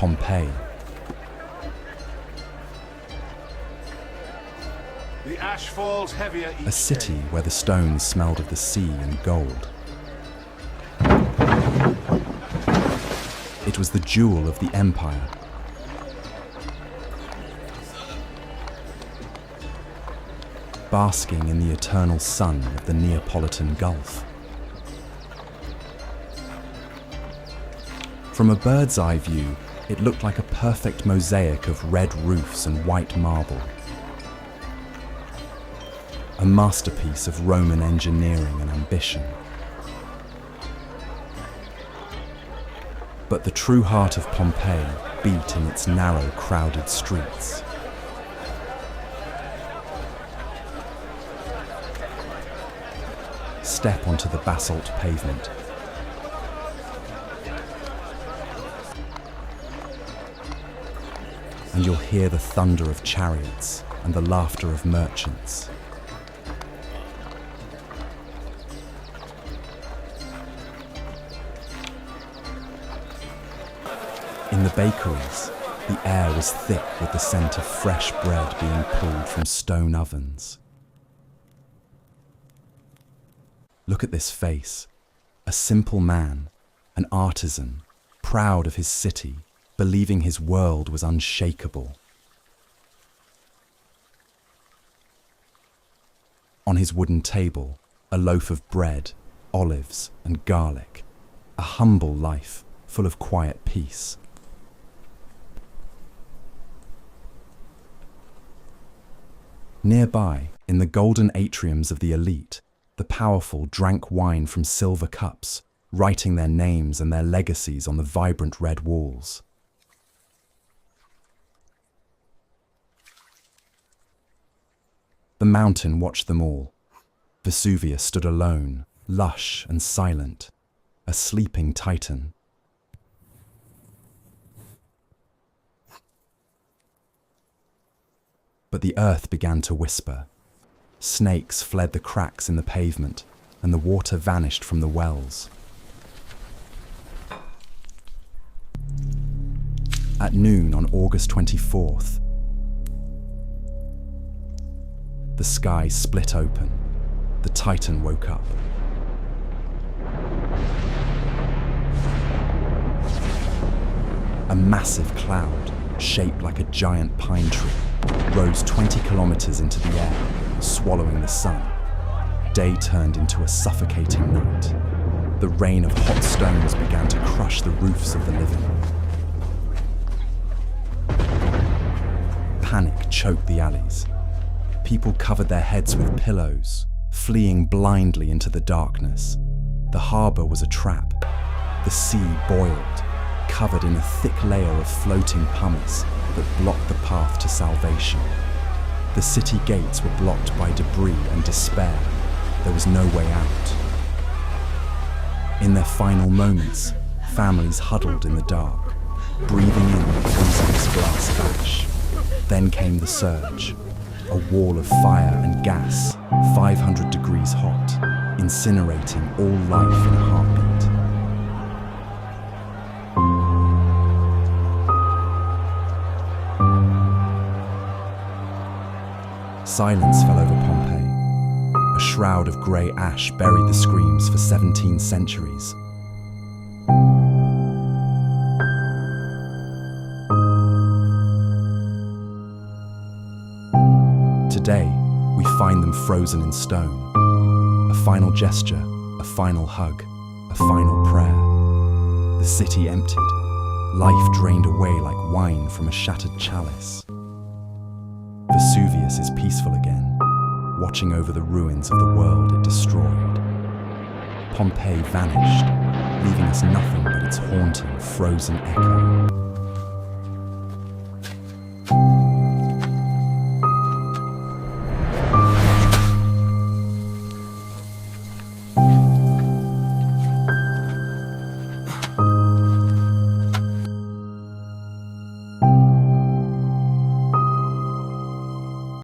Pompeii. The ash falls heavier each A city day. where the stones smelled of the sea and gold. It was the jewel of the empire. Basking in the eternal sun of the Neapolitan Gulf. From a bird's eye view, it looked like a perfect mosaic of red roofs and white marble. A masterpiece of Roman engineering and ambition. But the true heart of Pompeii beat in its narrow, crowded streets. Step onto the basalt pavement. And you'll hear the thunder of chariots and the laughter of merchants. In the bakeries, the air was thick with the scent of fresh bread being pulled from stone ovens. Look at this face, a simple man, an artisan, proud of his city, believing his world was unshakable. On his wooden table, a loaf of bread, olives, and garlic, a humble life full of quiet peace. Nearby, in the golden atriums of the elite, the powerful drank wine from silver cups, writing their names and their legacies on the vibrant red walls. The mountain watched them all. Vesuvius stood alone, lush and silent, a sleeping titan. But the earth began to whisper. Snakes fled the cracks in the pavement, and the water vanished from the wells. At noon on August 24th, the sky split open. The Titan woke up. A massive cloud, shaped like a giant pine tree, rose 20 kilometers into the air, swallowing the sun. Day turned into a suffocating night. The rain of hot stones began to crush the roofs of the living. Panic choked the alleys. People covered their heads with pillows, fleeing blindly into the darkness. The harbour was a trap. The sea boiled, covered in a thick layer of floating pumice that blocked the path to salvation. The city gates were blocked by debris and despair. There was no way out. In their final moments, families huddled in the dark, breathing in the poisonous glass ash. Then came the surge, a wall of fire and gas, 500 degrees hot, incinerating all life in a heartbeat. Silence fell over Pompeii. A shroud of grey ash buried the screams for 17 centuries. Today, we find them frozen in stone. A final gesture, a final hug, a final prayer. The city emptied, life drained away like wine from a shattered chalice. Vesuvius is peaceful again, watching over the ruins of the world it destroyed. Pompeii vanished, leaving us nothing but its haunting, frozen echo.